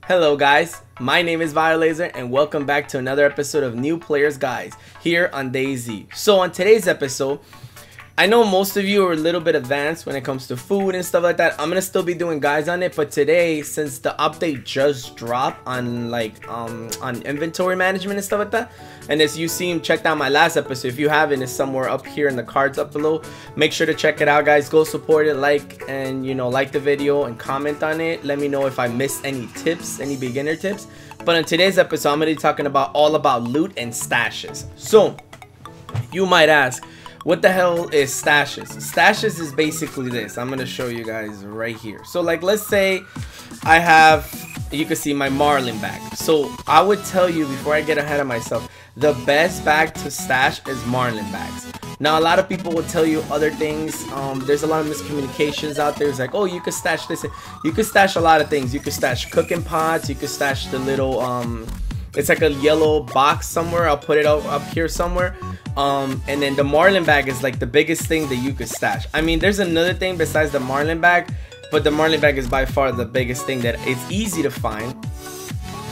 Hello guys, my name is Biolazer and welcome back to another episode of New Players Guides here on DayZ. So on today's episode, I know most of you are a little bit advanced when it comes to food and stuff like that. I'm gonna still be doing guides on it, but today, since the update just dropped on on inventory management and stuff like that, and as you seen, check out my last episode. If you haven't, it's somewhere up here in the cards up below. Make sure to check it out, guys. Go support it, like the video and comment on it. Let me know if I missed any tips, any beginner tips. But on today's episode, I'm gonna be talking about all about loot and stashes. So you might ask, what the hell is stashes? Stashes is basically this. I'm gonna show you guys right here. So like, let's say I have, you can see my marlin bag. So I would tell you, before I get ahead of myself, the best bag to stash is marlin bags. Now a lot of people will tell you other things. There's a lot of miscommunications out there. It's like, oh, you could stash this. You could stash a lot of things. You could stash cooking pots. You could stash the little it's like a yellow box somewhere. I'll put it up here somewhere. And then the marlin bag is like the biggest thing that you could stash. I mean, there's another thing besides the marlin bag, but the marlin bag is by far the biggest thing that it's easy to find.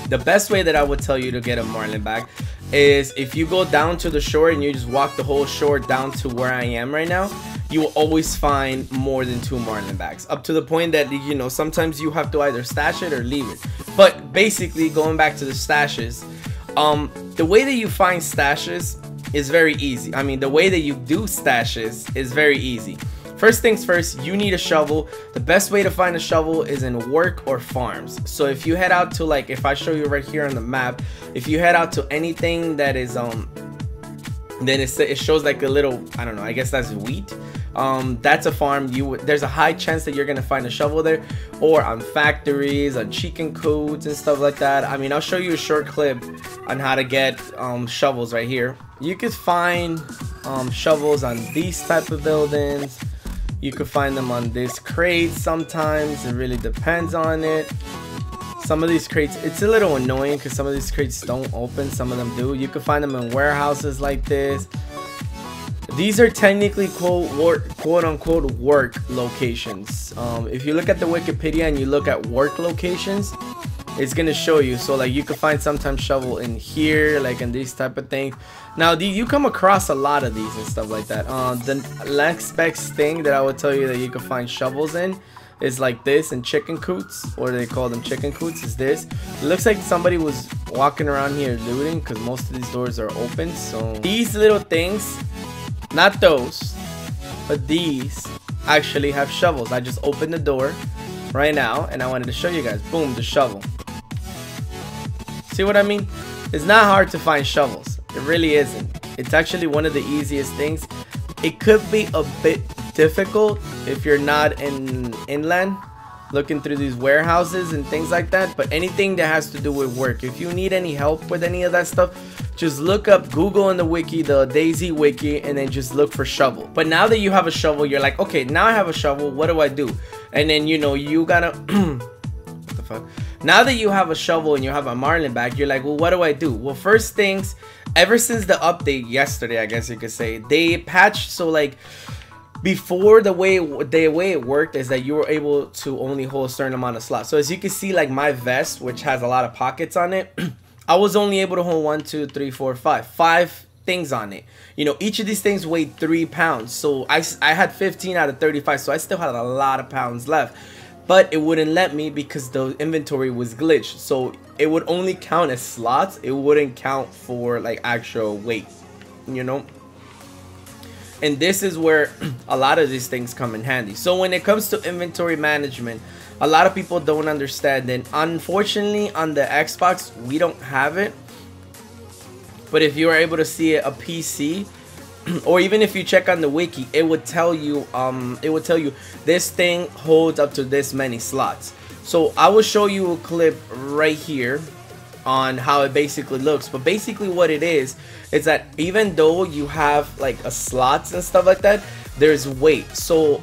The best way that I would tell you to get a marlin bag is if you go down to the shore and you just walk the whole shore down to where I am right now, you will always find more than 2 marlin bags, up to the point that, you know, sometimes you have to either stash it or leave it. But basically, going back to the stashes, the way that you find stashes is very easy. I mean, the way that you do stashes is very easy. First things first, you need a shovel. The best way to find a shovel is in work or farms. So if you head out to, like, if I show you right here on the map, if you head out to anything that is then it shows like a little, I don't know, I guess that's wheat. That's a farm. There's a high chance that you're gonna find a shovel there, or on factories, on chicken coops and stuff like that. I mean, I'll show you a short clip on how to get shovels right here. You could find shovels on these type of buildings. You could find them on this crate sometimes. It really depends on it. Some of these crates, it's a little annoying because some of these crates don't open, some of them do. You can find them in warehouses like this. These are technically quote unquote work locations. If you look at the Wikipedia and you look at work locations, it's gonna show you. So like, you can find sometimes shovel in here, like in these type of things. Now you come across a lot of these and stuff like that. The next best thing that I would tell you that you can find shovels in is like this, in chicken coots, or they call them chicken coots, is this. It looks like somebody was walking around here looting because most of these doors are open. So these little things, not those, but these actually have shovels. I just opened the door right now and I wanted to show you guys. Boom, the shovel. See what I mean? It's not hard to find shovels. It really isn't. It's actually one of the easiest things. It could be a bit difficult if you're not in inland looking through these warehouses and things like that, but anything that has to do with work, if you need any help with any of that stuff, just look up, Google in the wiki, the DayZ wiki, and then just look for shovel. But now that you have a shovel, you're like, okay, now I have a shovel, what do I do? And then, you know, you gotta what the fuck? Now that you have a shovel and you have a marlin bag, you're like, well, what do I do? Well, first things, ever since the update yesterday, I guess you could say, they patched, so like, before, the way it worked is that you were able to only hold a certain amount of slots. So as you can see, like my vest, which has a lot of pockets on it, I was only able to hold 1, 2, 3, 4, 5 things on it. You know, each of these things weighed 3 pounds. So I had 15 out of 35, so I still had a lot of pounds left. But it wouldn't let me because the inventory was glitched. So it would only count as slots. It wouldn't count for like actual weight, you know. And this is where a lot of these things come in handy. So when it comes to inventory management, a lot of people don't understand, and unfortunately on the Xbox we don't have it. But if you are able to see it, a PC, or even if you check on the wiki, it would tell you this thing holds up to this many slots. So I will show you a clip right here on how it basically looks. But basically what it is that even though you have like a slots and stuff like that, there's weight. So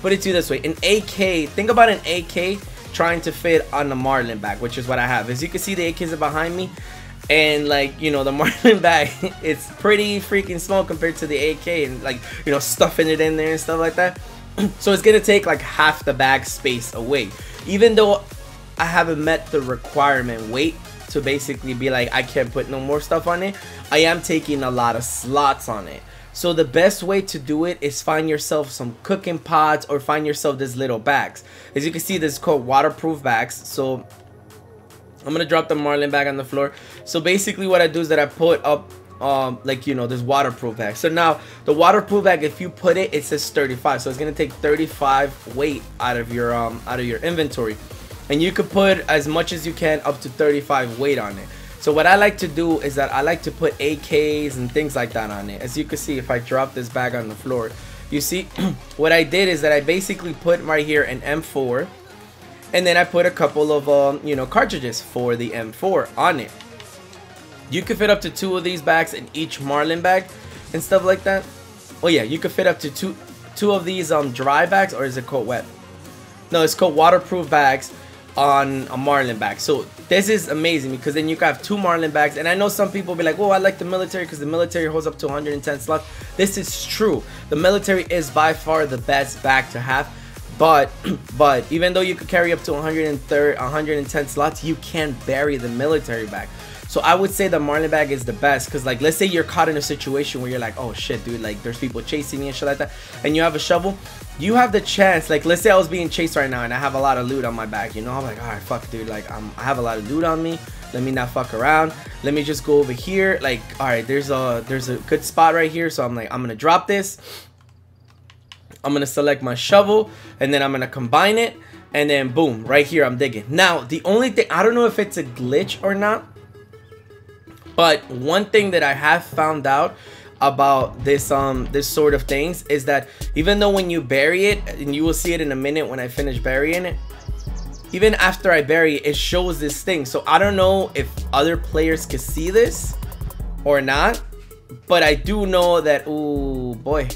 put it to you this way, an AK, think about an AK trying to fit on the marlin bag, which is what I have. As you can see, the AKs are behind me, and like, you know, the marlin bag, it's pretty freaking small compared to the AK, and like, you know, stuffing it in there and stuff like that. So it's gonna take like half the bag space away. Even though I haven't met the requirement weight to basically be like, I can't put no more stuff on it, I am taking a lot of slots on it. So the best way to do it is find yourself some cooking pots, or find yourself these little bags. As you can see, this is called waterproof bags. So I'm gonna drop the marlin bag on the floor. So basically what I do is that I put up like, you know, this waterproof bag. So now the waterproof bag, if you put it, it says 35, so it's gonna take 35 weight out of your inventory, and you could put as much as you can, up to 35 weight on it. So what I like to do is that I like to put AKs and things like that on it. As you can see, if I drop this bag on the floor, you see what I did is that I basically put right here an M4, and then I put a couple of you know, cartridges for the M4 on it. You could fit up to 2 of these bags in each marlin bag and stuff like that. Oh yeah, you could fit up to two of these dry bags, or is it called wet? No, it's called waterproof bags on a marlin bag. So this is amazing, because then you can have 2 marlin bags. And I know some people be like, oh, I like the military because the military holds up to 110 slots. This is true. The military is by far the best bag to have. But even though you could carry up to 110 slots, you can bury the military bag. So I would say the marlin bag is the best, because like, let's say you're caught in a situation where you're like, oh shit dude, like there's people chasing me and shit like that, and you have a shovel, you have the chance, like let's say I was being chased right now and I have a lot of loot on my back, you know, I'm like, all right, fuck dude, like I have a lot of loot on me, let me not fuck around, let me just go over here, like, all right, there's a good spot right here, so I'm like, I'm gonna drop this, I'm gonna select my shovel, and then I'm gonna combine it, and then boom, right here I'm digging. Now the only thing, I don't know if it's a glitch or not, but one thing that I have found out about this sort of things is that even though when you bury it, and you will see it in a minute when I finish burying it, even after I bury it, it shows this thing. So I don't know if other players can see this or not, but I do know that, oh boy.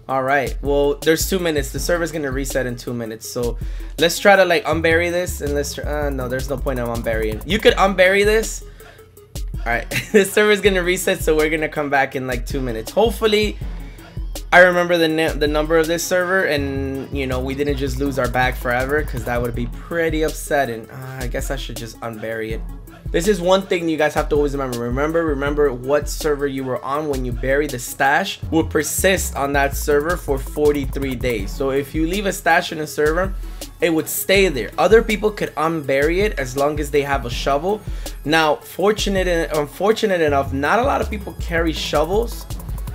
All right, well, there's 2 minutes. The server's gonna reset in 2 minutes, so let's try to like unbury this, and let's no, there's no point in unburying. You could unbury this. All right, the server's gonna reset, so we're gonna come back in like 2 minutes. Hopefully I remember the number of this server, and you know, we didn't just lose our bag forever, because that would be pretty upsetting. I guess I should just unbury it. This is one thing you guys have to always remember. Remember what server you were on when you bury. The stash will persist on that server for 43 days. So if you leave a stash in a server, it would stay there. Other people could unbury it as long as they have a shovel. Now, unfortunate enough, not a lot of people carry shovels.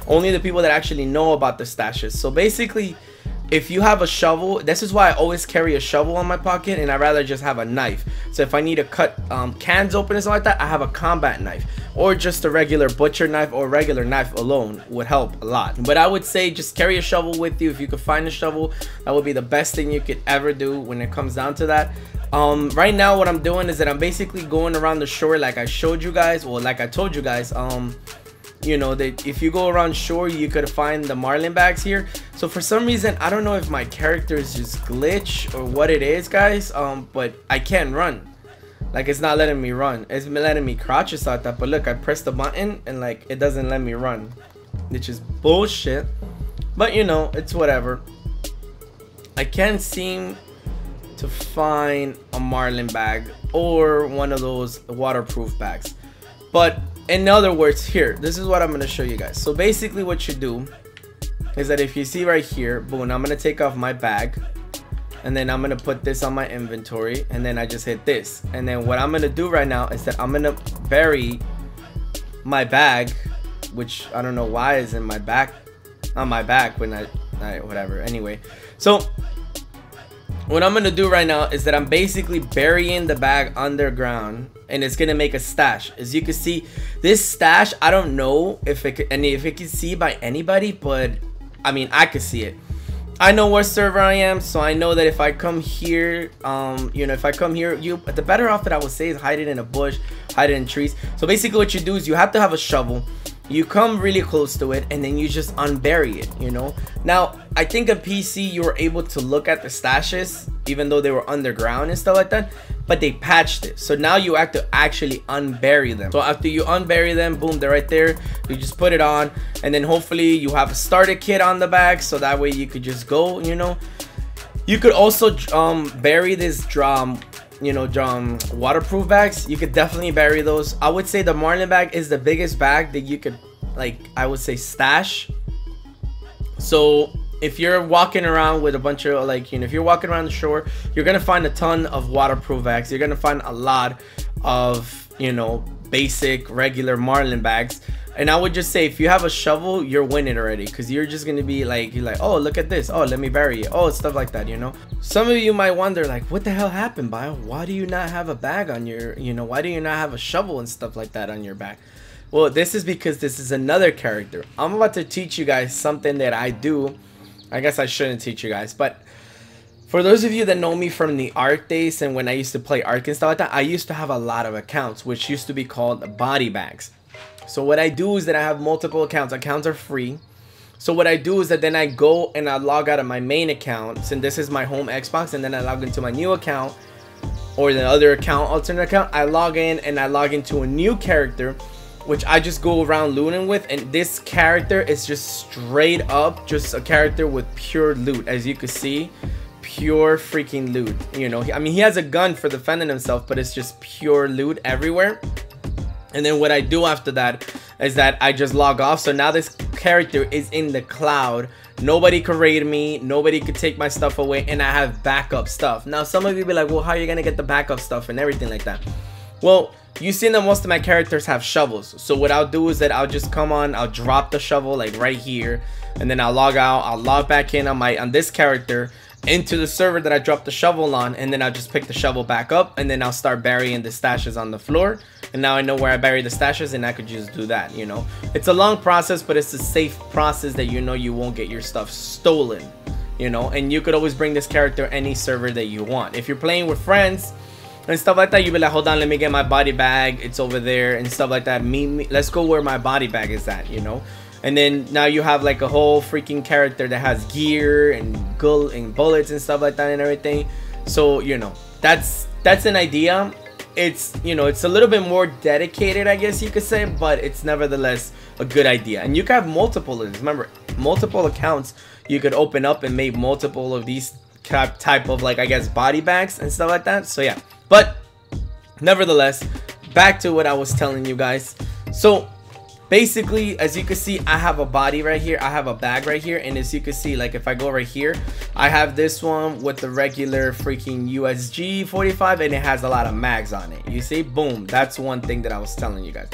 Only the people that actually know about the stashes. So basically, if you have a shovel, this is why I always carry a shovel in my pocket, and I'd rather just have a knife. So if I need to cut cans open and stuff like that, I have a combat knife, or just a regular butcher knife, or regular knife alone would help a lot. But I would say just carry a shovel with you. If you could find a shovel, that would be the best thing you could ever do when it comes down to that. Right now what I'm doing is that I'm basically going around the shore like I showed you guys, or like I told you guys. You know, that if you go around shore, you could find the marlin bags here. So for some reason, I don't know if my character is just glitch or what it is, guys, but I can't run. Like, it's not letting me run. It's letting me crouch or something. But look, I pressed the button and like it doesn't let me run, which is bullshit. But you know, it's whatever. I can't seem to find a marlin bag or one of those waterproof bags. But in other words, here, this is what I'm going to show you guys. So basically what you do is that if you see right here, boom, I'm going to take off my bag, and then I'm going to put this on my inventory, and then I just hit this. And then what I'm going to do right now is that I'm going to bury my bag, which I don't know why is in my back, on my back when I whatever. Anyway, so what I'm gonna do right now is that I'm basically burying the bag underground, and it's gonna make a stash. As you can see, this stash, I don't know if it can see by anybody, but I mean, I could see it. I know what server I am, so I know that if I come here, you know, if I come here, the better off that I would say is hide it in a bush, hide it in trees. So basically what you do is you have to have a shovel. You come really close to it, and then you just unbury it, you know. Now, I think on PC you were able to look at the stashes, even though they were underground and stuff like that, but they patched it. So now you have to actually unbury them. So after you unbury them, boom, they're right there. You just put it on, and then hopefully you have a starter kit on the back, so that way you could just go, you know. You could also bury this drum you know, waterproof bags, you could definitely bury those. I would say the marlin bag is the biggest bag that you could, like, I would say stash. So if you're walking around with a bunch of, like, you know, if you're walking around the shore, you're gonna find a ton of waterproof bags. You're gonna find a lot of, you know, basic regular marlin bags. And I would just say, if you have a shovel, you're winning already, because you're just gonna be like, you're like, oh, look at this, oh, let me bury it, oh, stuff like that, you know. Some of you might wonder, like, what the hell happened, Bio? Why do you not have a bag on your, you know, why do you not have a shovel and stuff like that on your back? Well, this is because this is another character. I'm about to teach you guys something that I do. I guess I shouldn't teach you guys, but for those of you that know me from the Ark days and when I used to play Ark and stuff like that, I used to have a lot of accounts, which used to be called body bags. So what I do is that I have multiple accounts. Accounts are free. So what I do is that then I go and I log out of my main account, and this is my home Xbox, and then I log into my new account or the other account, alternate account. I log in and I log into a new character, which I just go around looting with, and this character is just straight up just a character with pure loot. As you can see, pure freaking loot. You know, I mean, he has a gun for defending himself, but it's just pure loot everywhere. And then what I do after that is that I just log off. So now this character is in the cloud. Nobody could raid me, nobody could take my stuff away, and I have backup stuff. Now some of you be like, well, how are you gonna get the backup stuff and everything like that? Well, you seen that most of my characters have shovels. So what I'll do is that I'll just come on, I'll drop the shovel like right here, and then I'll log out, I'll log back in on this character into the server that I dropped the shovel on, and then I'll just pick the shovel back up, and then I'll start burying the stashes on the floor. And now I know where I bury the stashes, and I could just do that, you know. It's a long process, but it's a safe process that you know you won't get your stuff stolen, you know. And you could always bring this character any server that you want. If you're playing with friends and stuff like that, you be like, hold on, let me get my body bag, it's over there and stuff like that. Let's go where my body bag is at, you know. And then now you have like a whole freaking character that has gear and bullets and stuff like that and everything. So, you know, that's an idea. It's, you know, it's a little bit more dedicated, I guess you could say, but it's nevertheless a good idea. And you can have multiple of these. Remember, multiple accounts you could open up and make multiple of these type of, like, I guess, body bags and stuff like that. So yeah, but nevertheless, back to what I was telling you guys. So basically, as you can see, I have a body right here, I have a bag right here, and as you can see, like if I go right here, I have this one with the regular freaking USG 45, and it has a lot of mags on it. You see, boom, that's one thing that I was telling you guys.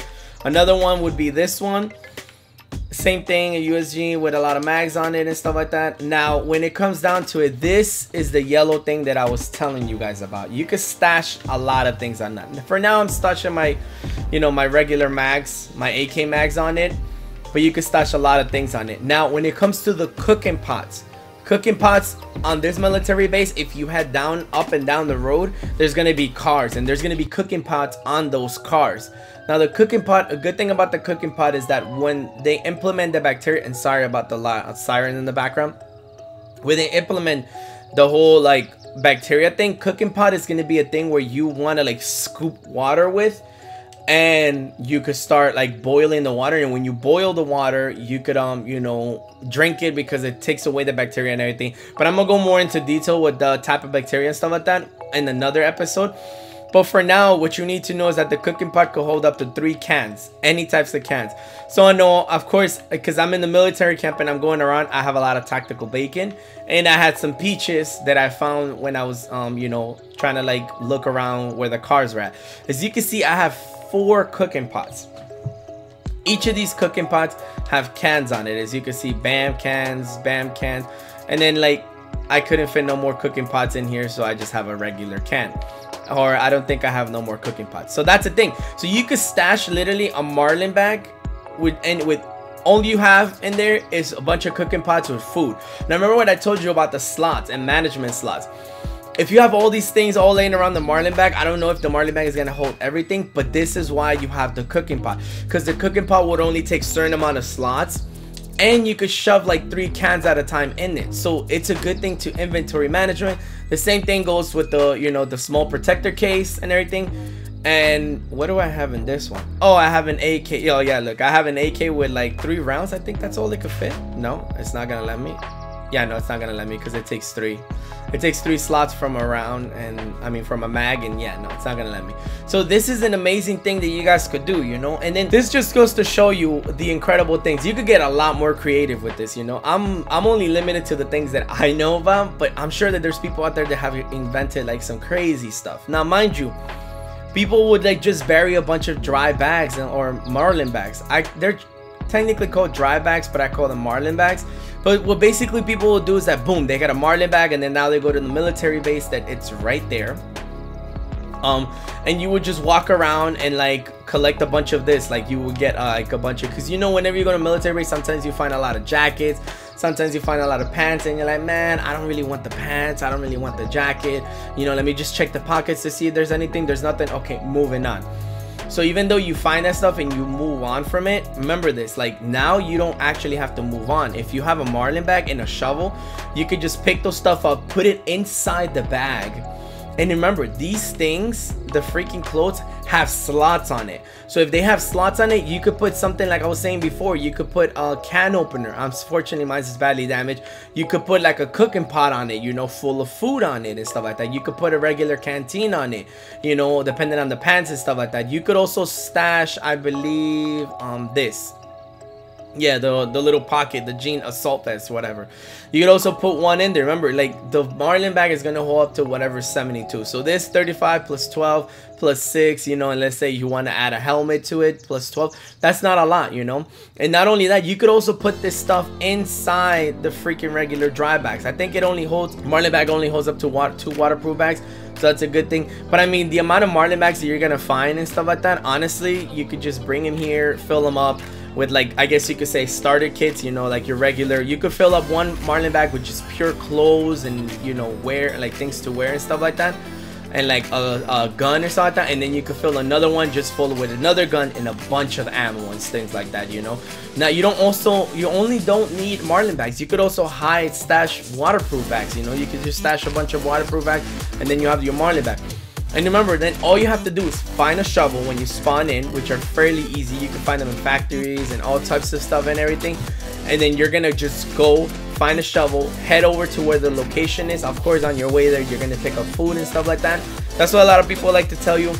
Another one would be this one, same thing, a USG with a lot of mags on it and stuff like that. Now when it comes down to it, this is the yellow thing that I was telling you guys about. You could stash a lot of things on that. For now I'm stashing my, you know, my regular mags, my AK mags on it, but you could stash a lot of things on it. Now when it comes to the cooking pots on this military base, if you head down, up and down the road, there's gonna be cars, and there's gonna be cooking pots on those cars. Now the cooking pot, a good thing about the cooking pot is that when they implement the bacteria, and sorry about the siren in the background, when they implement the whole like bacteria thing, cooking pot is going to be a thing where you want to like scoop water with, and you could start like boiling the water, and when you boil the water, you could you know, drink it because it takes away the bacteria and everything. But I'm gonna go more into detail with the type of bacteria and stuff like that in another episode. But for now, what you need to know is that the cooking pot could hold up to 3 cans, any types of cans. So I know, of course, because I'm in the military camp and I'm going around, I have a lot of tactical bacon, and I had some peaches that I found when I was you know, trying to like look around where the cars were at. As you can see, I have 4 cooking pots. Each of these cooking pots have cans on it. As you can see, bam cans, and then like I couldn't fit no more cooking pots in here, so I just have a regular can. Or I don't think I have no more cooking pots. So that's the thing. So you could stash literally a marlin bag with all you have in there is a bunch of cooking pots with food. Now remember what I told you about the slots and management slots. If you have all these things all laying around the marlin bag, I don't know if the marlin bag is gonna hold everything, but this is why you have the cooking pot, because the cooking pot would only take certain amount of slots, and you could shove like 3 cans at a time in it. So it's a good thing to inventory management. The same thing goes with the, you know, the small protector case and everything. And what do I have in this one? Oh, I have an AK. Oh yeah, look, I have an AK with like 3 rounds. I think that's all it could fit. No, it's not gonna let me. Yeah, no, it's not gonna let me because it takes 3. It takes 3 slots from a round, and I mean from a mag, and yeah, no, it's not gonna let me. So this is an amazing thing that you guys could do, you know. And then this just goes to show you the incredible things. You could get a lot more creative with this, you know. I'm only limited to the things that I know about, but I'm sure that there's people out there that have invented like some crazy stuff. Now, mind you, people would like just bury a bunch of dry bags or marlin bags. They're technically called dry bags, but I call them marlin bags. But what basically people will do is that, boom, they got a marlin bag, and then now they go to the military base that it's right there. And you would just walk around and like collect a bunch of this. Like you would get like a bunch of, because you know, whenever you go to military base, sometimes you find a lot of jackets, sometimes you find a lot of pants, and you're like, man, I don't really want the pants, I don't really want the jacket, you know, let me just check the pockets to see if there's anything. There's nothing. Okay, moving on. So even though you find that stuff and you move on from it, remember this, like now you don't actually have to move on. If you have a marlin bag and a shovel, you could just pick those stuff up, put it inside the bag. And remember, these things, the freaking clothes, have slots on it. So if they have slots on it, you could put something like I was saying before. You could put a can opener. Unfortunately, mine is badly damaged. You could put like a cooking pot on it, you know, full of food on it and stuff like that. You could put a regular canteen on it, you know, depending on the pants and stuff like that. You could also stash, I believe, this. Yeah, the little pocket, the jean assault vest, whatever. You could also put one in there. Remember, like the marlin bag is gonna hold up to whatever 72. So this 35 plus 12 plus 6, you know, and let's say you want to add a helmet to it plus 12. That's not a lot, you know. And not only that, you could also put this stuff inside the freaking regular dry bags. I think it only holds, marlin bag only holds up to 2 waterproof bags. So that's a good thing. But I mean, the amount of marlin bags that you're gonna find and stuff like that, honestly, you could just bring them here, fill them up with, like, I guess you could say starter kits, you know, like your regular. You could fill up one marlin bag with just pure clothes and, you know, wear, like things to wear and stuff like that, and like a gun or something like that. And then you could fill another one just full with another gun and a bunch of ammo and things like that, you know. Now you only don't need marlin bags. You could also stash waterproof bags, you know. You could just stash a bunch of waterproof bags, and then you have your marlin bag. And remember, then all you have to do is find a shovel when you spawn in, which are fairly easy. You can find them in factories and all types of stuff and everything. And then you're gonna just go find a shovel, head over to where the location is. Of course, on your way there, you're gonna pick up food and stuff like that. That's what a lot of people like to tell you.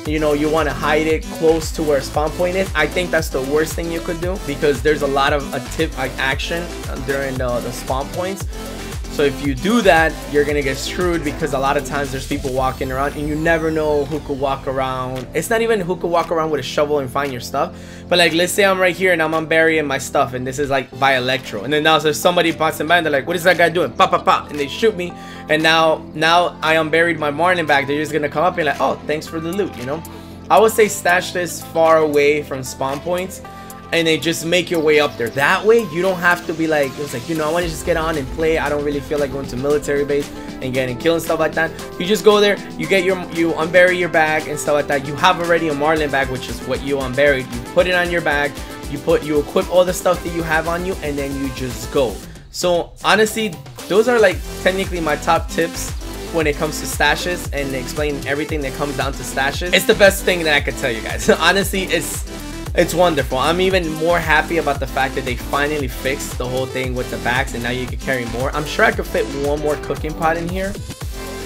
You know, you want to hide it close to where spawn point is. I think that's the worst thing you could do, because there's a lot of action during the spawn points. So if you do that, you're gonna get screwed, because a lot of times there's people walking around and you never know who could walk around. It's not even who could walk around with a shovel and find your stuff, but like, let's say I'm right here and I'm burying my stuff, and this is like by electro, and then now there's somebody passing by and they're like, what is that guy doing? Pop, pop, pop, and they shoot me, and now I unburied my marlin bag. They're just gonna come up and like, oh, thanks for the loot, you know. I would say stash this far away from spawn points, and then just make your way up there. That way you don't have to be like, it was like, you know, I want to just get on and play. I don't really feel like going to military base and getting killed and stuff like that. You just go there, you unbury your bag and stuff like that. You have already a marlin bag, which is what you unburied. You put it on your bag, you equip all the stuff that you have on you, and then you just go. So honestly, those are like technically my top tips when it comes to stashes, and explain everything that comes down to stashes. It's the best thing that I could tell you guys. Honestly, it's wonderful. I'm even more happy about the fact that they finally fixed the whole thing with the bags, and now you can carry more. I'm sure I could fit one more cooking pot in here.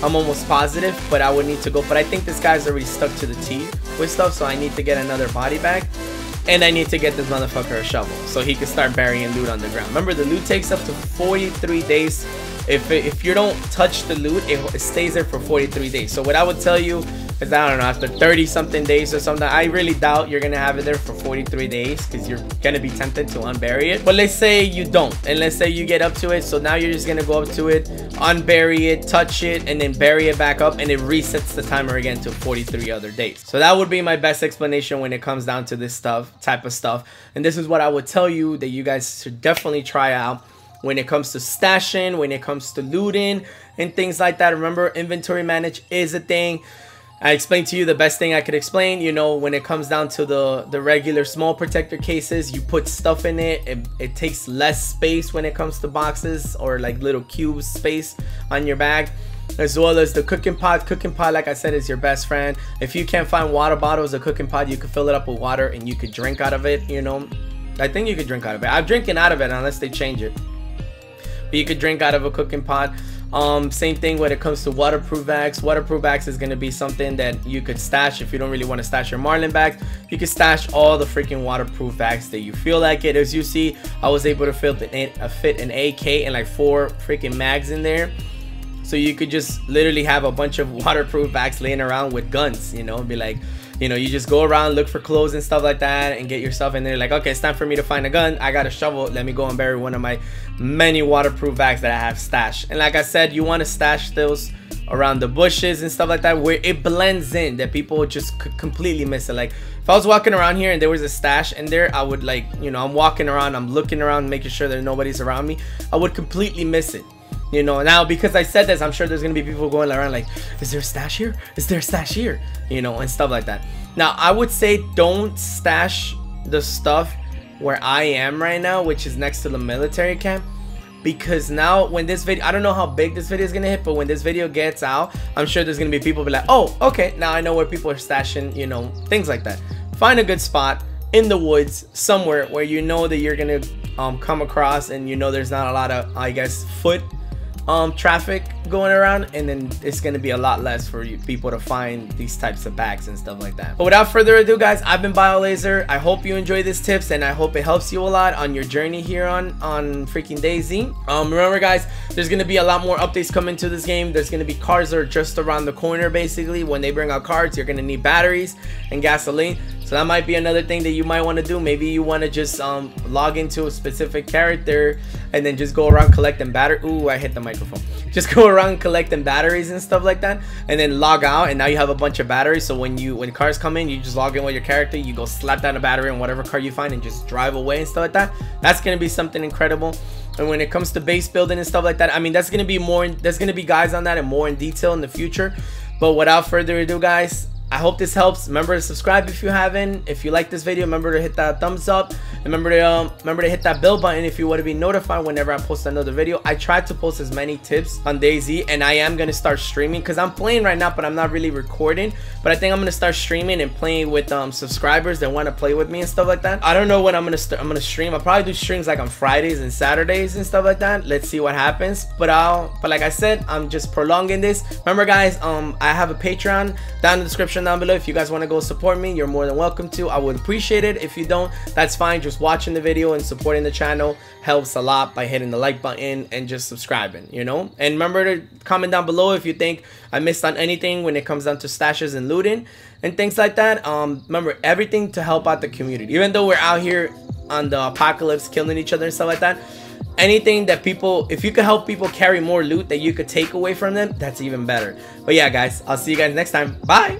I'm almost positive, but I would need to go. But I think this guy's already stuck to the T with stuff, so I need to get another body bag. And I need to get this motherfucker a shovel so he can start burying loot on the ground. Remember, the loot takes up to 43 days. If you don't touch the loot, it stays there for 43 days. So what I would tell you is, I don't know, after 30 something days or something, I really doubt you're gonna have it there for 43 days, because you're gonna be tempted to unbury it. But let's say you don't, and let's say you get up to it. So now you're just gonna go up to it, unbury it, touch it, and then bury it back up, and it resets the timer again to 43 other days. So that would be my best explanation when it comes down to this type of stuff. And this is what I would tell you that you guys should definitely try out when it comes to stashing, when it comes to looting and things like that. Remember, inventory manage is a thing. I explained to you the best thing I could explain. You know, when it comes down to the regular small protector cases, you put stuff in it. It takes less space when it comes to boxes or like little cubes space on your bag. As well as the cooking pot. Cooking pot, like I said, is your best friend. If you can't find water bottles, a cooking pot, you can fill it up with water and you could drink out of it, you know. I think you could drink out of it. I'm drinking out of it unless they change it. but you could drink out of a cooking pot. Same thing when it comes to waterproof bags. Waterproof bags is going to be something that you could stash if you don't really want to stash your marlin bags. You can stash all the freaking waterproof bags that you feel like it. As you see, I was able to fit an AK and like 4 freaking mags in there. So you could just literally have a bunch of waterproof bags laying around with guns, you know, be like, you know, you just go around, look for clothes and stuff like that and get yourself in there like, okay, it's time for me to find a gun. I got a shovel. Let me go and bury one of my many waterproof bags that I have stashed. And like I said, you want to stash those around the bushes and stuff like that where it blends in, that people just completely miss it. Like if I was walking around here and there was a stash in there, I would, like, you know, I'm walking around, I'm looking around, making sure that nobody's around me. I would completely miss it. You know, now because I said this, I'm sure there's gonna be people going around like, is there a stash here? Is there a stash here? You know, and stuff like that. Now I would say don't stash the stuff where I am right now, which is next to the military camp, because now when this video, I don't know how big this video is gonna hit, but when this video gets out, I'm sure there's gonna be people be like, oh, okay, now I know where people are stashing, you know, things like that. Find a good spot in the woods somewhere where you know that you're gonna come across, and you know there's not a lot of, I guess, foot traffic going around, and then it's gonna be a lot less for you people to find these types of bags and stuff like that. But without further ado, guys, I've been Biolazer. I hope you enjoy these tips, and I hope it helps you a lot on your journey here on freaking DayZ. Remember, guys, there's gonna be a lot more updates coming to this game. There's gonna be cars that are just around the corner. Basically, when they bring out cars, you're gonna need batteries and gasoline. So that might be another thing that you might want to do. Maybe you want to just log into a specific character and then just go around collecting batteries. Ooh, I hit the microphone. Just go around collecting batteries and stuff like that, and then log out, and now you have a bunch of batteries. So when cars come in, you just log in with your character, you go slap down a battery in whatever car you find and just drive away and stuff like that. That's gonna be something incredible. And when it comes to base building and stuff like that, I mean, that's gonna be more. There's gonna be guides on that and more in detail in the future. But without further ado, guys, I hope this helps. Remember to subscribe if you haven't. If you like this video, remember to hit that thumbs up. Remember to hit that bell button if you want to be notified whenever I post another video. I try to post as many tips on DayZ, and I am gonna start streaming because I'm playing right now, but I'm not really recording. But I think I'm gonna start streaming and playing with subscribers that want to play with me and stuff like that. I don't know when I'm gonna stream. I'll probably do streams like on Fridays and Saturdays and stuff like that. Let's see what happens. But like I said, I'm just prolonging this. Remember, guys, I have a Patreon down in the description down below. If you guys want to go support me, you're more than welcome to. I would appreciate it. If you don't, that's fine. Just watching the video and supporting the channel helps a lot by hitting the like button and just subscribing, you know. And remember to comment down below if you think I missed on anything when it comes down to stashes and looting and things like that. Remember, everything to help out the community. Even though we're out here on the apocalypse killing each other and stuff like that, anything that people, if you could help people carry more loot that you could take away from them, that's even better. But yeah, guys, I'll see you guys next time. Bye.